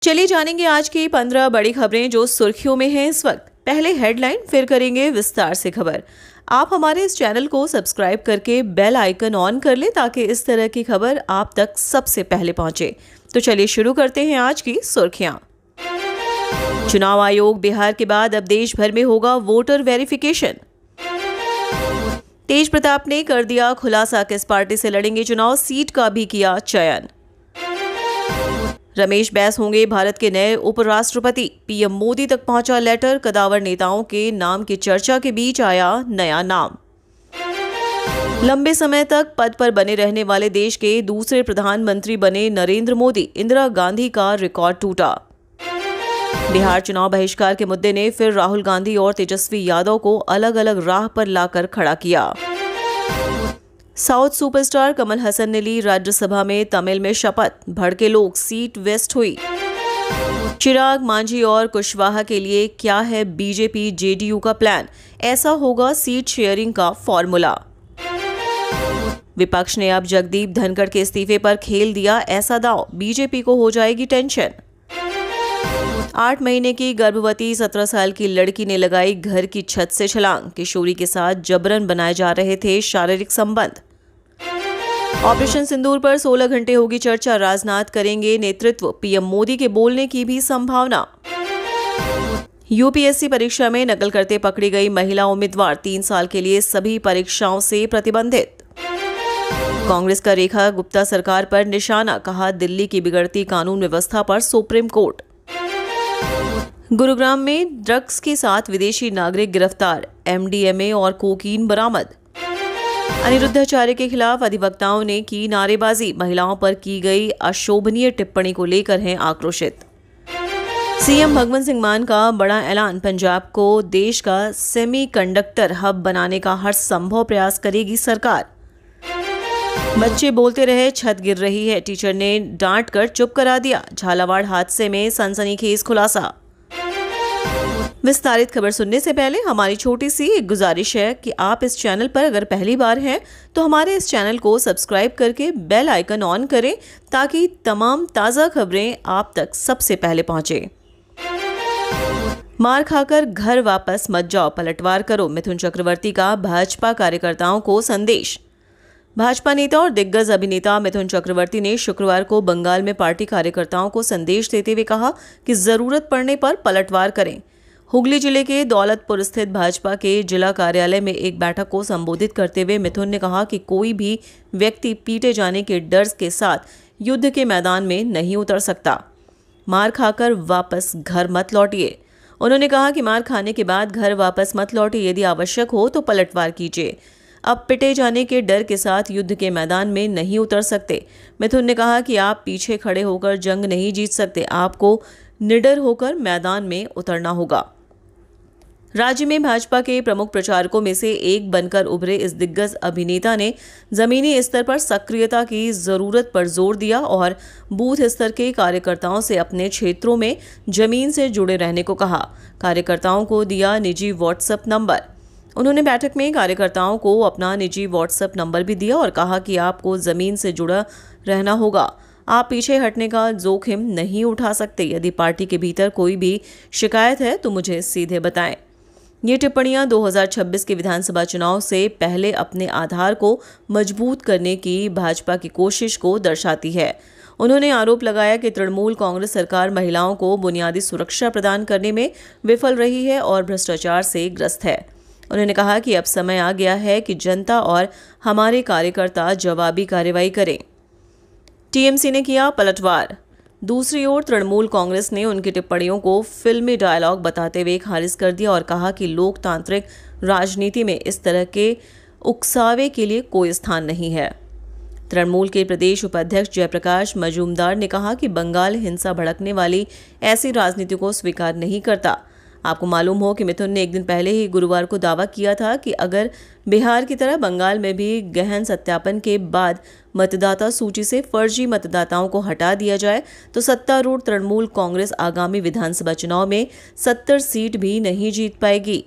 चलिए जानेंगे आज की 15 बड़ी खबरें जो सुर्खियों में हैं इस वक्त। पहले हेडलाइन, फिर करेंगे विस्तार से खबर। आप हमारे इस चैनल को सब्सक्राइब करके बेल आइकन ऑन कर लें ताकि इस तरह की खबर आप तक सबसे पहले पहुंचे। तो चलिए शुरू करते हैं आज की सुर्खियां। चुनाव आयोग बिहार के बाद अब देश भर में होगा वोटर वेरिफिकेशन। तेज प्रताप ने कर दिया खुलासा, किस पार्टी से लड़ेंगे चुनाव, सीट का भी किया चयन। रमेश बैस होंगे भारत के नए उपराष्ट्रपति, पीएम मोदी तक पहुंचा लेटर, कदावर नेताओं के नाम की चर्चा के बीच आया नया नाम। लंबे समय तक पद पर बने रहने वाले देश के दूसरे प्रधानमंत्री बने नरेंद्र मोदी, इंदिरा गांधी का रिकॉर्ड टूटा। बिहार चुनाव बहिष्कार के मुद्दे ने फिर राहुल गांधी और तेजस्वी यादव को अलग अलग राह पर लाकर खड़ा किया। साउथ सुपरस्टार कमल हसन ने ली राज्यसभा में तमिल में शपथ, भड़के लोग, सीट वेस्ट हुई। चिराग, मांझी और कुशवाहा के लिए क्या है बीजेपी जेडीयू का प्लान, ऐसा होगा सीट शेयरिंग का फॉर्मूला। विपक्ष ने अब जगदीप धनखड़ के इस्तीफे पर खेल दिया ऐसा दांव, बीजेपी को हो जाएगी टेंशन। 8 महीने की गर्भवती 17 साल की लड़की ने लगाई घर की छत से छलांग, किशोरी के साथ जबरन बनाए जा रहे थे शारीरिक संबंध। ऑपरेशन सिंदूर पर 16 घंटे होगी चर्चा, राजनाथ करेंगे नेतृत्व, पीएम मोदी के बोलने की भी संभावना। यूपीएससी परीक्षा में नकल करते पकड़ी गई महिला उम्मीदवार 3 साल के लिए सभी परीक्षाओं से प्रतिबंधित। कांग्रेस का रेखा गुप्ता सरकार पर निशाना, कहा दिल्ली की बिगड़ती कानून व्यवस्था पर सुप्रीम कोर्ट। गुरुग्राम में ड्रग्स के साथ विदेशी नागरिक गिरफ्तार, एमडीएमए और कोकीन बरामद। अनिरुद्धाचार्य के खिलाफ अधिवक्ताओं ने की नारेबाजी, महिलाओं पर की गई अशोभनीय टिप्पणी को लेकर हैं आक्रोशित। सीएम भगवंत सिंह मान का बड़ा ऐलान, पंजाब को देश का सेमीकंडक्टर हब बनाने का हर संभव प्रयास करेगी सरकार। बच्चे बोलते रहे छत गिर रही है, टीचर ने डांट कर चुप करा दिया, झालावाड़ हादसे में सनसनीखेज खुलासा। विस्तारित खबर सुनने से पहले हमारी छोटी सी एक गुजारिश है कि आप इस चैनल पर अगर पहली बार हैं तो हमारे इस चैनल को सब्सक्राइब करके बेल आइकन ऑन करें ताकि तमाम ताज़ा खबरें आप तक सबसे पहले पहुंचे। मार खाकर घर वापस मत जाओ, पलटवार करो, मिथुन चक्रवर्ती का भाजपा कार्यकर्ताओं को संदेश। भाजपा नेता और दिग्गज अभिनेता मिथुन चक्रवर्ती ने शुक्रवार को बंगाल में पार्टी कार्यकर्ताओं को संदेश देते हुए कहा कि जरूरत पड़ने पर पलटवार करें। हुगली जिले के दौलतपुर स्थित भाजपा के जिला कार्यालय में एक बैठक को संबोधित करते हुए मिथुन ने कहा कि कोई भी व्यक्ति पीटे जाने के डर के साथ युद्ध के मैदान में नहीं उतर सकता। मार खाकर वापस घर मत लौटिए। उन्होंने कहा कि मार खाने के बाद घर वापस मत लौटिए, यदि आवश्यक हो तो पलटवार कीजिए। अब पिटे जाने के डर के साथ युद्ध के मैदान में नहीं उतर सकते। मिथुन ने कहा कि आप पीछे खड़े होकर जंग नहीं जीत सकते, आपको निडर होकर मैदान में उतरना होगा। राज्य में भाजपा के प्रमुख प्रचारकों में से एक बनकर उभरे इस दिग्गज अभिनेता ने जमीनी स्तर पर सक्रियता की जरूरत पर जोर दिया और बूथ स्तर के कार्यकर्ताओं से अपने क्षेत्रों में जमीन से जुड़े रहने को कहा। कार्यकर्ताओं को दिया निजी व्हाट्सएप नंबर। उन्होंने बैठक में कार्यकर्ताओं को अपना निजी व्हाट्सएप नंबर भी दिया और कहा कि आपको जमीन से जुड़ा रहना होगा, आप पीछे हटने का जोखिम नहीं उठा सकते। यदि पार्टी के भीतर कोई भी शिकायत है तो मुझे सीधे बताएं। ये टिप्पणियां 2026 के विधानसभा चुनाव से पहले अपने आधार को मजबूत करने की भाजपा की कोशिश को दर्शाती है। उन्होंने आरोप लगाया कि तृणमूल कांग्रेस सरकार महिलाओं को बुनियादी सुरक्षा प्रदान करने में विफल रही है और भ्रष्टाचार से ग्रस्त है। उन्होंने कहा कि अब समय आ गया है कि जनता और हमारे कार्यकर्ता जवाबी कार्रवाई करें। टीएमसी ने किया पलटवार। दूसरी ओर तृणमूल कांग्रेस ने उनकी टिप्पणियों को फिल्मी डायलॉग बताते हुए खारिज कर दिया और कहा कि लोकतांत्रिक राजनीति में इस तरह के उकसावे के लिए कोई स्थान नहीं है। तृणमूल के प्रदेश उपाध्यक्ष जयप्रकाश मजूमदार ने कहा कि बंगाल हिंसा भड़कने वाली ऐसी राजनीति को स्वीकार नहीं करता। आपको मालूम हो कि मिथुन ने एक दिन पहले ही गुरुवार को दावा किया था कि अगर बिहार की तरह बंगाल में भी गहन सत्यापन के बाद मतदाता सूची से फर्जी मतदाताओं को हटा दिया जाए तो सत्तारूढ़ तृणमूल कांग्रेस आगामी विधानसभा चुनाव में 70 सीट भी नहीं जीत पाएगी।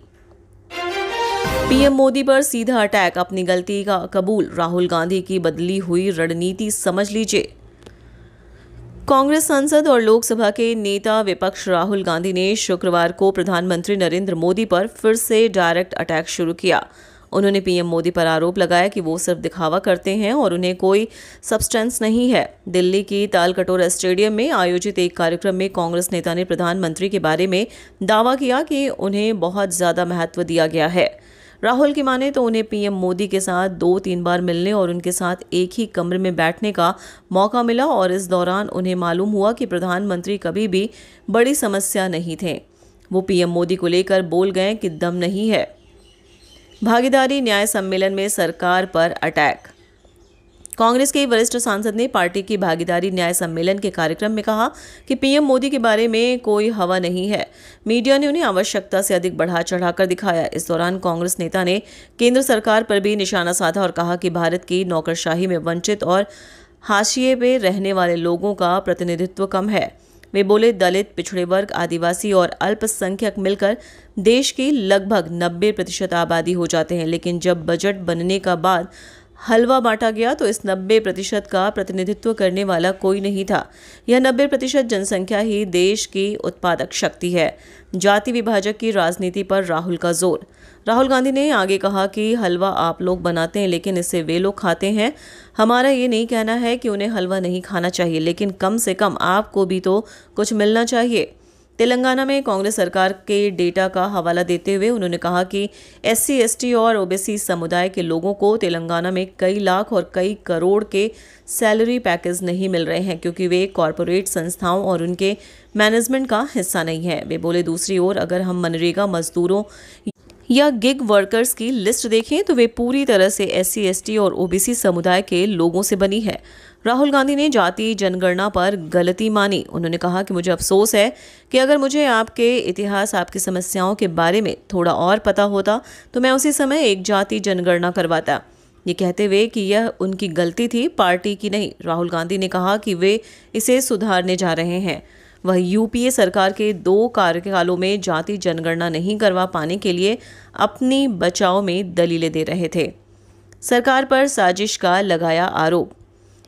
पीएम मोदी पर सीधा अटैक, अपनी गलती का कबूल, राहुल गांधी की बदली हुई रणनीति समझ लीजिए। कांग्रेस सांसद और लोकसभा के नेता विपक्ष राहुल गांधी ने शुक्रवार को प्रधानमंत्री नरेंद्र मोदी पर फिर से डायरेक्ट अटैक शुरू किया। उन्होंने पीएम मोदी पर आरोप लगाया कि वो सिर्फ दिखावा करते हैं और उन्हें कोई सब्सटेंस नहीं है। दिल्ली की तालकटोरा स्टेडियम में आयोजित एक कार्यक्रम में कांग्रेस नेता ने प्रधानमंत्री के बारे में दावा किया कि उन्हें बहुत ज्यादा महत्व दिया गया है। राहुल की माने तो उन्हें पीएम मोदी के साथ 2-3 बार मिलने और उनके साथ एक ही कमरे में बैठने का मौका मिला और इस दौरान उन्हें मालूम हुआ कि प्रधानमंत्री कभी भी बड़ी समस्या नहीं थे। वो पीएम मोदी को लेकर बोल गए कि दम नहीं है। भागीदारी न्याय सम्मेलन में सरकार पर अटैक। कांग्रेस के वरिष्ठ सांसद ने पार्टी की भागीदारी न्याय सम्मेलन के कार्यक्रम में कहा कि पीएम मोदी के बारे में कोई हवा नहीं है। मीडिया ने उन्हें आवश्यकता से अधिक बढ़ा चढ़ाकर दिखाया। इस दौरान कांग्रेस नेता ने केंद्र सरकार पर भी निशाना साधा और कहा कि भारत की नौकरशाही में वंचित और हाशिए पे रहने वाले लोगों का प्रतिनिधित्व कम है। वे बोले, दलित, पिछड़े वर्ग, आदिवासी और अल्पसंख्यक मिलकर देश की लगभग 90% आबादी हो जाते हैं, लेकिन जब बजट बनने का बाद हलवा बांटा गया तो इस 90% का प्रतिनिधित्व करने वाला कोई नहीं था। यह 90% जनसंख्या ही देश की उत्पादक शक्ति है। जाति विभाजक की राजनीति पर राहुल का जोर। राहुल गांधी ने आगे कहा कि हलवा आप लोग बनाते हैं, लेकिन इसे वे लोग खाते हैं। हमारा ये नहीं कहना है कि उन्हें हलवा नहीं खाना चाहिए, लेकिन कम से कम आपको भी तो कुछ मिलना चाहिए। तेलंगाना में कांग्रेस सरकार के डेटा का हवाला देते हुए उन्होंने कहा कि SC, ST और OBC समुदाय के लोगों को तेलंगाना में कई लाख और कई करोड़ के सैलरी पैकेज नहीं मिल रहे हैं, क्योंकि वे कॉरपोरेट संस्थाओं और उनके मैनेजमेंट का हिस्सा नहीं है। वे बोले, दूसरी ओर अगर हम मनरेगा मजदूरों या गिग वर्कर्स की लिस्ट देखें तो वे पूरी तरह से SC, ST और OBC समुदाय के लोगों से बनी है। राहुल गांधी ने जाति जनगणना पर गलती मानी। उन्होंने कहा कि मुझे अफसोस है कि अगर मुझे आपके इतिहास, आपकी समस्याओं के बारे में थोड़ा और पता होता तो मैं उसी समय एक जाति जनगणना करवाता। ये कहते हुए कि यह उनकी गलती थी, पार्टी की नहीं। राहुल गांधी ने कहा कि वे इसे सुधारने जा रहे हैं। वह UPA सरकार के 2 कार्यकालों में जाति जनगणना नहीं करवा पाने के लिए अपनी बचाव में दलीलें दे रहे थे। सरकार पर साजिश का लगाया आरोप।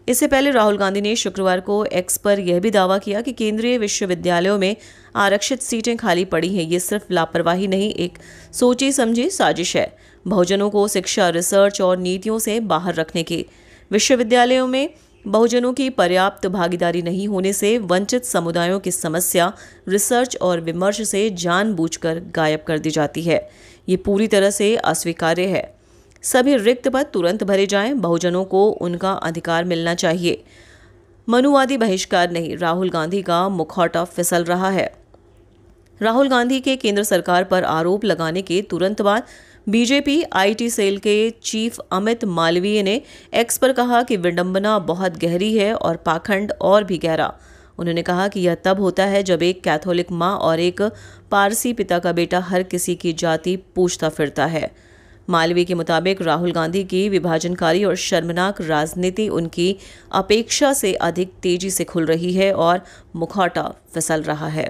इससे पहले राहुल गांधी ने शुक्रवार को X पर यह भी दावा किया कि केंद्रीय विश्वविद्यालयों में आरक्षित सीटें खाली पड़ी हैं। ये सिर्फ लापरवाही नहीं, एक सोची समझी साजिश है बहुजनों को शिक्षा, रिसर्च और नीतियों से बाहर रखने की। विश्वविद्यालयों में बहुजनों की पर्याप्त भागीदारी नहीं होने से वंचित समुदायों की समस्या रिसर्च और विमर्श से जानबूझकर गायब कर दी जाती है। ये पूरी तरह से अस्वीकार्य है। सभी रिक्त पद तुरंत भरे जाएं। बहुजनों को उनका अधिकार मिलना चाहिए। मनुवादी बहिष्कार नहीं। राहुल गांधी का मुखौटा फिसल रहा है। राहुल गांधी के केंद्र सरकार पर आरोप लगाने के तुरंत बाद बीजेपी IT सेल के चीफ अमित मालवीय ने X पर कहा कि विडंबना बहुत गहरी है और पाखंड और भी गहरा। उन्होंने कहा कि यह तब होता है जब एक कैथोलिक माँ और एक पारसी पिता का बेटा हर किसी की जाति पूछता फिरता है। मालवीय के मुताबिक राहुल गांधी की विभाजनकारी और शर्मनाक राजनीति उनकी अपेक्षा से अधिक तेजी से खुल रही है और मुखौटा फिसल रहा है।